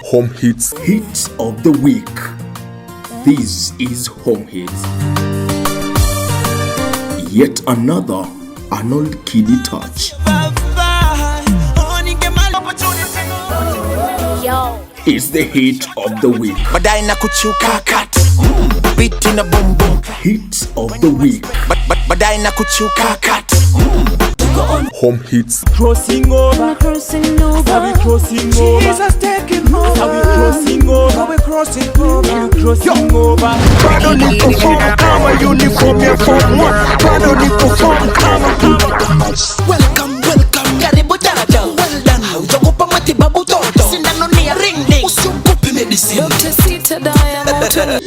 Home Hits. Hits of the Week. This is Home Hits. Yet another Arnold KIDDY touch. Yo. It's the hit of the week. Badai na kuchuka kat. Beat in a boom boom. Hits of the week. Badai na kuchuka kat. Home Hits. Crossing over, Crossing over. are we crossing over? Jesus taking over. Are we crossing over? Are we crossing over? Are we crossing over? Bado ni perform kama uniform ya form 1. Bado ni perform kama welcome, welcome. Karibu daraja. Well done. Haujakupa matibabu toto. Sindano ni ya ring ding. Usiogope medicine. Dr. Sita Diamond.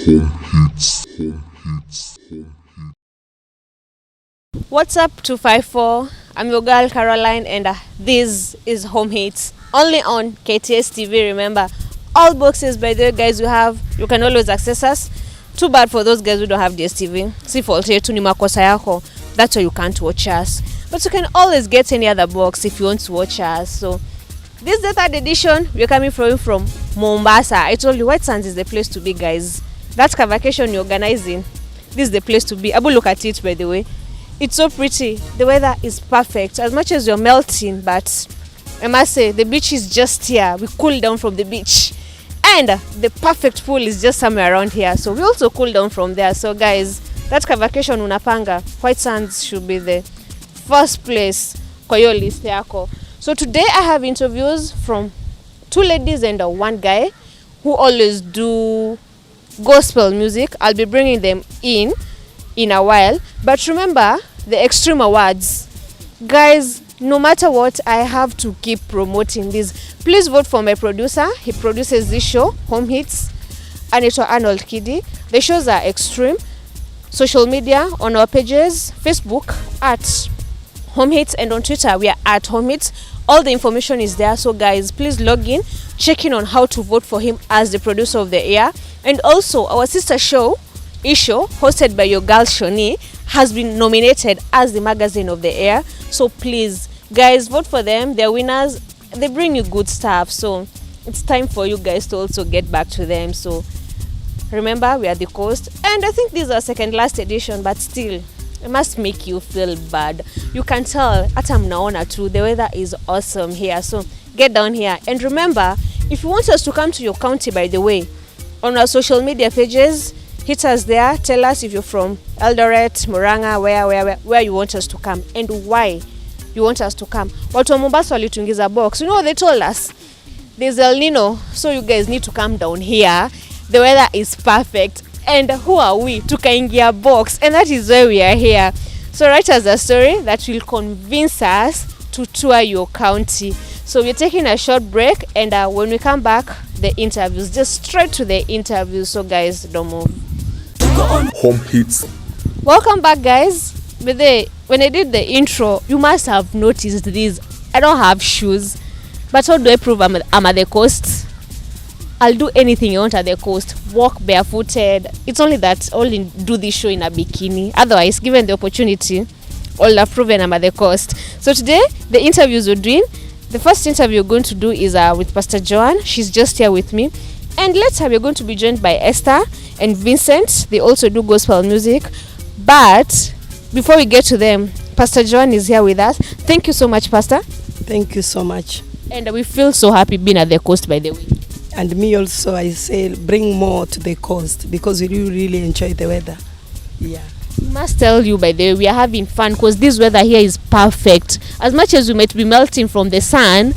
What's up 254? I'm your girl Caroline and this is Home Hits. Only on KTS TV. Remember, all boxes by the way, guys you can always access us. Too bad for those guys who don't have DSTV. Si fault yetu ni makosa yako. That's why you can't watch us. But you can always get any other box if you want to watch us. So this is the third edition. We're coming from Mombasa. I told you White Sands is the place to be, guys. That's a vacation you're organizing. This is the place to be. Abu, look at it, by the way. It's so pretty. The weather is perfect. As much as you're melting, but I must say the beach is just here. We cool down from the beach. And the perfect pool is just somewhere around here. So we also cool down from there. So guys, that's a vacation unapanga. White Sands should be the first place kwa hiyo list yako. So today I have interviews from 2 ladies and 1 guy who always do gospel music. I'll be bringing them in a while. But remember the Extreme Awards. Guys, no matter what, I have to keep promoting this. Please vote for my producer. He produces this show, Home Hits, and it's Arnold KIDDY. The shows are Extreme. Social media on our pages, Facebook at Home Hits, and on Twitter we are at Home Hits. All the information is there. So guys, please log in, check in on how to vote for him as the producer of the year. And also our sister show, Isho, hosted by your girl Shoni, has been nominated as the magazine of the year. So please guys, vote for them. They're winners. They bring you good stuff. So it's time for you guys to also get back to them. So remember, we are the coast, and I think this is our second last edition, but still it must make you feel bad. You can tell hata mnaona too, the weather is awesome here. So get down here, and remember, if you want us to come to your county, by the way, on our social media pages, hit us there. Tell us if you're from Eldoret, Murang'a, where you want us to come and why you want us to come. Watu wa Mombasa walituingiza box. You know what they told us? There's El Nino, so you guys need to come down here. The weather is perfect. And who are we? Tukaingia box. And that is why we are here. So write us a story that will convince us to tour your county. So we're taking a short break, and when we come back, the interviews. Just straight to the interviews. So guys, don't move. Home Hits. Welcome back, guys. But when I did the intro, you must have noticed this. I don't have shoes. But how do I prove I'm at the coast? I'll do anything you want at the coast. Walk barefooted. It's only that I'll do this show in a bikini. Otherwise, given the opportunity, I'll have proven I'm at the coast. So today, the interviews we're doing, the first interview we're going to do is with Pastor Joan. She's just here with me. And later, we're going to be joined by Esther and Vincent. They also do gospel music. But before we get to them, Pastor Joan is here with us. Thank you so much, Pastor. Thank you so much. And we feel so happy being at the coast, by the way. And me also, I say bring more to the coast because we really enjoy the weather. Yeah. We must tell you, by the way, we are having fun because this weather here is perfect. As much as we might be melting from the sun,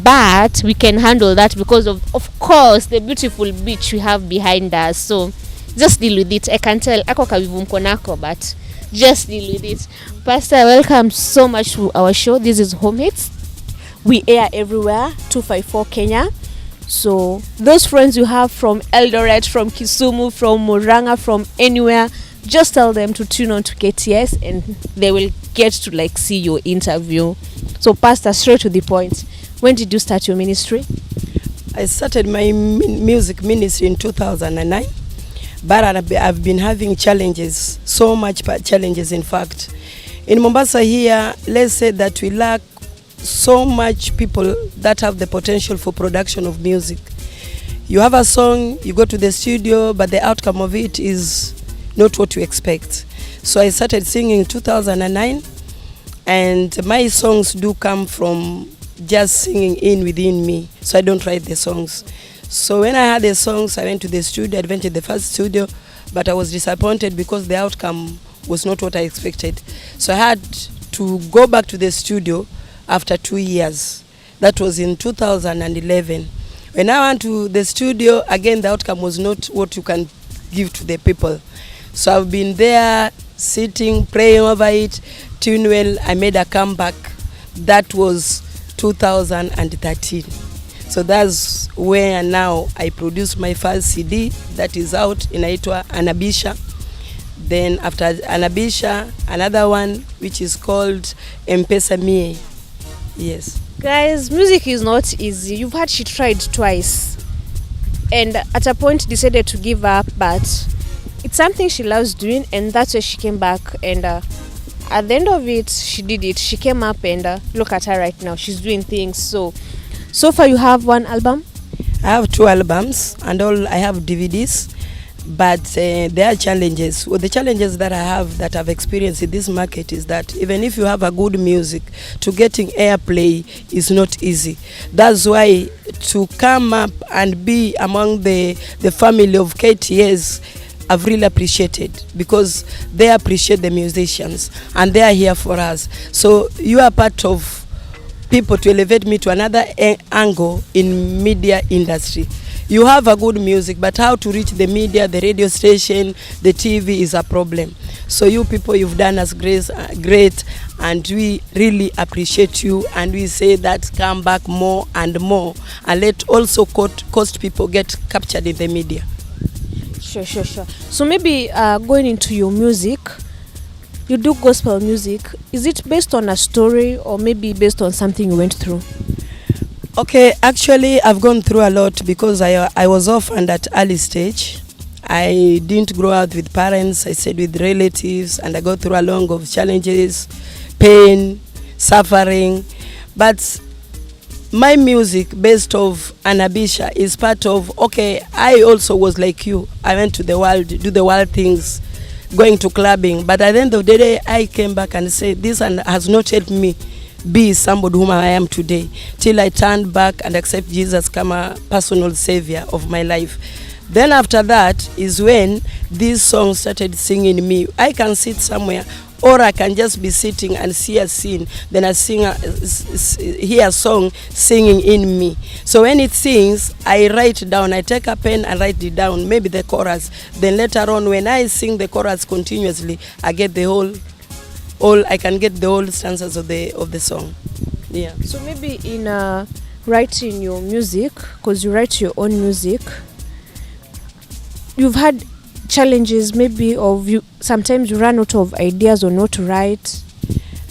but we can handle that because of course, the beautiful beach we have behind us. So just deal with it. I can tell, ako kavivu mkonako, but just deal with it. Pastor, welcome so much to our show. This is Home Hits. We air everywhere, 254 Kenya. So those friends you have from Eldoret, from Kisumu, from Murang'a, from anywhere, just tell them to tune on to KTS and they will get to see your interview. So Pastor, straight to the point. When did you start your ministry? I started my music ministry in 2009, but I've been having challenges, so much challenges in fact. In Mombasa here, let's say that we lack so much people that have the potential for production of music. You have a song, you go to the studio, but the outcome of it is not what you expect. So I started singing in 2009, and my songs do come from just singing in within me. So I don't write the songs. So when I had the songs, I went to the studio. I went to the first studio, but I was disappointed because the outcome was not what I expected. So I had to go back to the studio after 2 years. That was in 2011. When I went to the studio, again, the outcome was not what you can give to the people. So I've been there, sitting, praying over it. Tune well, I made a comeback. That was 2013. So that's where now I produced my first CD that is out, inaitwa Anabisha. Then after Anabisha, another one which is called Mpesa Mie. Yes. Guys, music is not easy. You've heard she tried twice and at a point decided to give up, but it's something she loves doing, and that's why she came back, and at the end of it, she did it. She came up, and look at her right now. She's doing things. So far you have one album? I have 2 albums, and I have DVDs. But there are challenges. Well, the challenges that I have, that I've experienced in this market, is that even if you have a good music, to getting airplay is not easy. That's why to come up and be among the family of KTS, I've really appreciated, because they appreciate the musicians and they are here for us. So you are part of people to elevate me to another angle in media industry. You have a good music, but how to reach the media, the radio station, the TV is a problem. So you people, you've done us great, and we really appreciate you, and we say that come back more and more, and let also coast people get captured in the media. Sure. So maybe going into your music, you do gospel music. Is it based on a story or maybe based on something you went through? Okay, actually I've gone through a lot, because I was orphaned at early stage. I didn't grow up with parents, I stayed with relatives, and I go through a lot of challenges, pain, suffering. But my music based of Anabisha is part of, okay, I also was like you. I went to the world, do the world things, going to clubbing. But at the end of the day, I came back and said, this has not helped me be somebody whom I am today, till I turned back and accept Jesus come a personal savior of my life. Then after that is when these songs started singing me. I can sit somewhere, or I can just be sitting and see a scene, then I hear a song singing in me. So when it sings, I write down, I take a pen and write it down, maybe the chorus. Then later on, when I sing the chorus continuously, I get I can get the whole stanzas of the song. Yeah. So maybe in writing your music, because you write your own music, you've had challenges maybe of you sometimes you run out of ideas or not to write?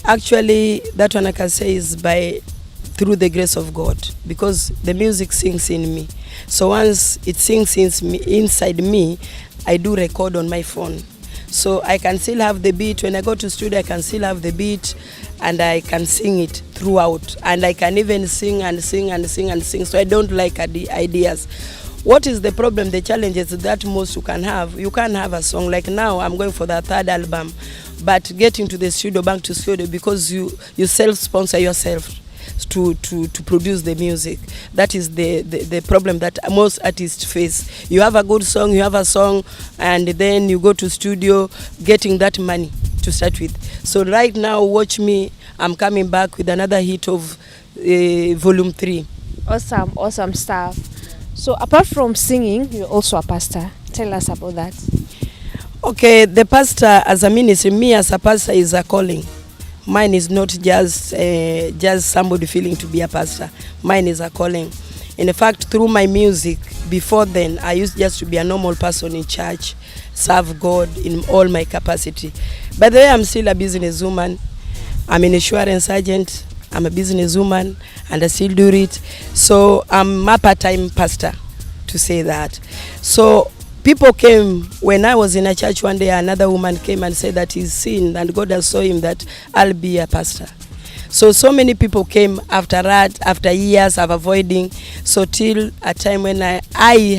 Actually, that one I can say is through the grace of God, because the music sings in me. So once it sings inside me, I do record on my phone. So I can still have the beat. When I go to studio, I can still have the beat, and I can sing it throughout. And I can even sing and sing and sing and sing. So I don't like ideas. What is the problem, the challenge is that most you can have a song. Like now, I'm going for the 3rd album, but getting to the studio, back to studio, because you self-sponsor yourself to produce the music. That is the problem that most artists face. You have a good song, you have a song, and then you go to studio getting that money to start with. So right now, watch me, I'm coming back with another hit of volume 3. Awesome stuff. So apart from singing, you're also a pastor. Tell us about that. Okay, the pastor as a ministry, me as a pastor is a calling. Mine is not just somebody feeling to be a pastor. Mine is a calling. In fact, through my music, before then, I used just to be a normal person in church, serve God in all my capacity. By the way, I'm still a businesswoman. I'm an insurance agent. I'm a businesswoman, and I still do it. So I'm a part-time pastor, to say that. So people came, when I was in a church one day, another woman came and said that he's seen, and God has saw him that I'll be a pastor. So many people came after that, after years of avoiding. So till a time when I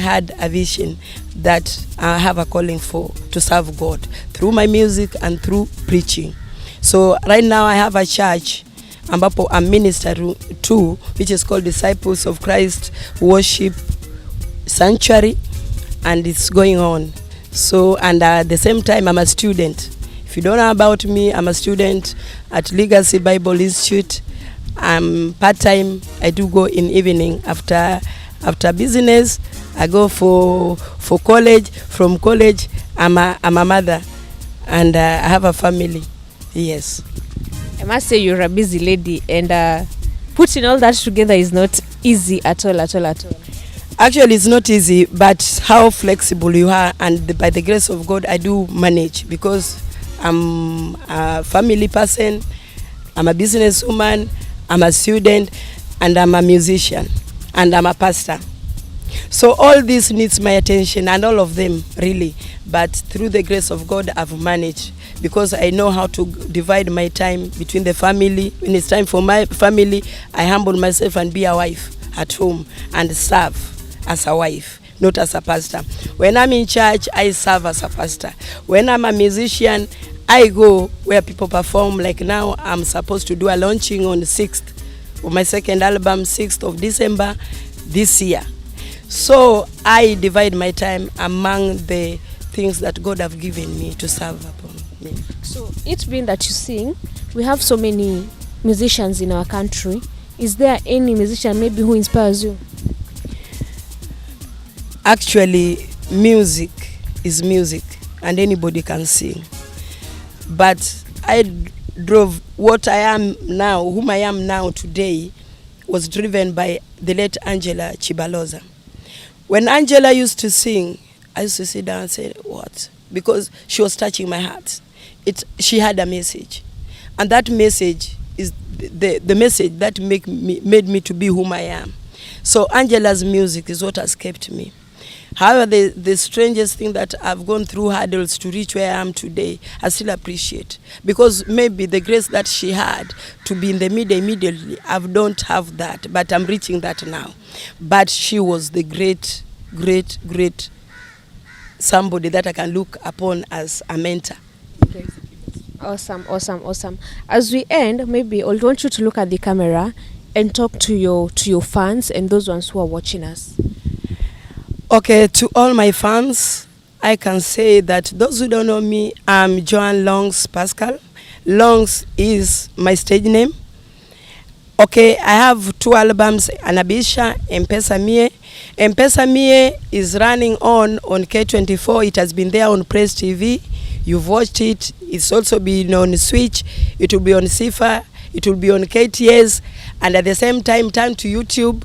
had a vision that I have a calling to serve God through my music and through preaching. So right now I have a church ambapo I'm minister to, which is called Disciples of Christ Worship Sanctuary, and it's going on. So, and at the same time I'm a student. If you don't know about me, I'm a student at Legacy Bible Institute. I'm part-time. I do go in evening after business. I go for college. From college, I'm a mother, and I have a family. Yes. I must say you're a busy lady, and putting all that together is not easy at all. Actually, it's not easy, but how flexible you are, and by the grace of God, I do manage, because I'm a family person, I'm a businesswoman, I'm a student, and I'm a musician, and I'm a pastor. So all this needs my attention, and all of them really. But through the grace of God, I've managed, because I know how to divide my time between the family. When it's time for my family, I humble myself and be a wife at home and serve as a wife, not as a pastor. When I'm in church, I serve as a pastor. When I'm a musician, I go where people perform. Like now, I'm supposed to do a launching on the 6th of my second album, 6th of December this year. So I divide my time among the things that God have given me to serve upon me. So it being that you sing, we have so many musicians in our country. Is there any musician maybe who inspires you? Actually, music is music, and anybody can sing. But I drove what I am now, whom I am now today, was driven by the late Angela Chibaloza. When Angela used to sing, I used to sit down and say, what? Because she was touching my heart. She had a message. And that message is the message that made me to be whom I am. So Angela's music is what has kept me. However, the strangest thing that I've gone through hurdles to reach where I am today, I still appreciate. Because maybe the grace that she had to be in the media immediately, I don't have that, but I'm reaching that now. But she was the great somebody that I can look upon as a mentor. Awesome. As we end, maybe I want you to look at the camera and talk to your fans and those ones who are watching us. Okay, to all my fans, I can say that those who don't know me, I'm Joan Longs Pascal. Longs is my stage name. Okay, I have 2 albums, Anabisha, Mpesa Mie. Mpesa Mie is running on K24. It has been there on Press TV. You've watched it. It's also been on Switch. It will be on Sifa. It will be on KTS. And at the same time, turn to YouTube.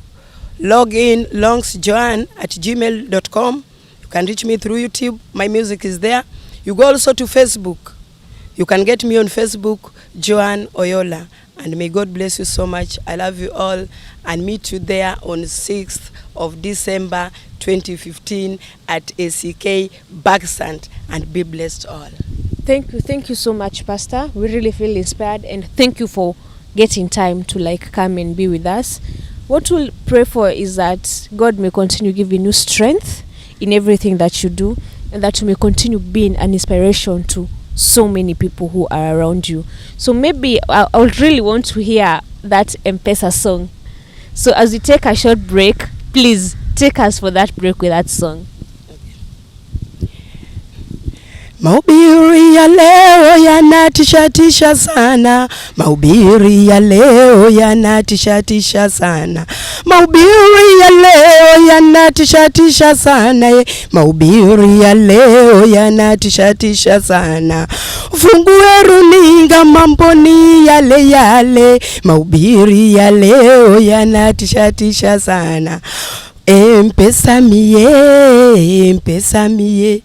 Log in longsjoan@gmail.com. You can reach me through YouTube. My music is there. You go also to Facebook. You can get me on Facebook, Joan Oyola. And may God bless you so much. I love you all. And meet you there on 6th of December 2015 at ACK Backstand. And be blessed all. Thank you so much, Pastor. We really feel inspired, and thank you for getting time to come and be with us. What we'll pray for is that God may continue giving you strength in everything that you do, and that you may continue being an inspiration to so many people who are around you. So maybe I would really want to hear that M-Pesa song. So as we take a short break, please take us for that break with that song. Mahubiri ya leo yanatishatisha sana. Mahubiri ya leo yanatishatisha sana. Mahubiri ya leo yanatishatisha sana. Mahubiri ya leo yanatishatisha sana. Fungue runinga, mambo ni yale yale. Mahubiri ya leo yanatishatisha sana. M-Pesa Mie, M-Pesa Mie,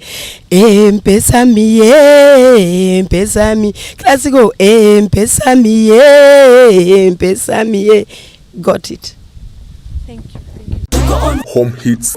M-Pesa Mie, M-Pesa Mie. Classical, M-Pesa Mie, M-Pesa Mie. Got it. Thank you. Home hits.